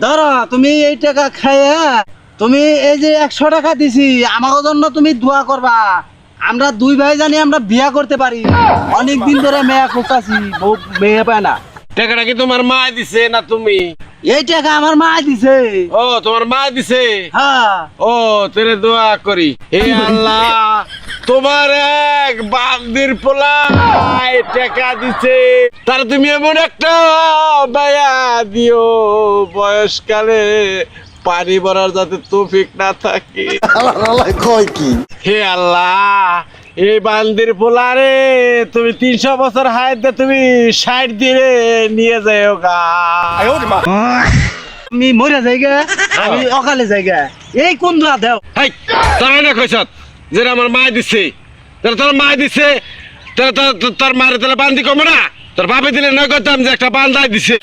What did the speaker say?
ধরো তুমি এই টাকা খাইয়া তুমি এই যে 100 টাকা দিছি আমার জন্য তুমি দোয়া করবা। আমরা দুই ভাই জানি আমরা বিয়া করতে পারি। অনেক দিন ধরে মেয়া খুঁজতাছি, বউ মেয়ে পায় না। টাকাটা কি তোমার মা দিছে না তুমি? এই টাকা আমার মা দিছে। ও তোমার মা দিছে? হ্যাঁ। ও তেরে দোয়া করি, হে আল্লাহ তোমার এক বান্দির পোলাই টাকা দিছে, তার তুমি এমন একটা বায়া দিও বয়সকালে পানি ভরার যাতে তৌফিক না থাকে। কয় কি হে আল্লাহ এই বান্দির পোলারে তুমি 300 বছর হায়াত দিয়ে তুমি 60 দিনে নিয়ে যাও গা। আমি মরে যাইগা, আমি অকালে যাইগা। এই কোন দোয়া দেও? হাই তারা না কইছত যে আমার মা দিছে, তাহলে তোর মা দিছে, তাহলে তোর মারে তাহলে বান্দি কমে না? তোর বাপে দিলে নয় করতাম যে একটা বান্দাই দিছে।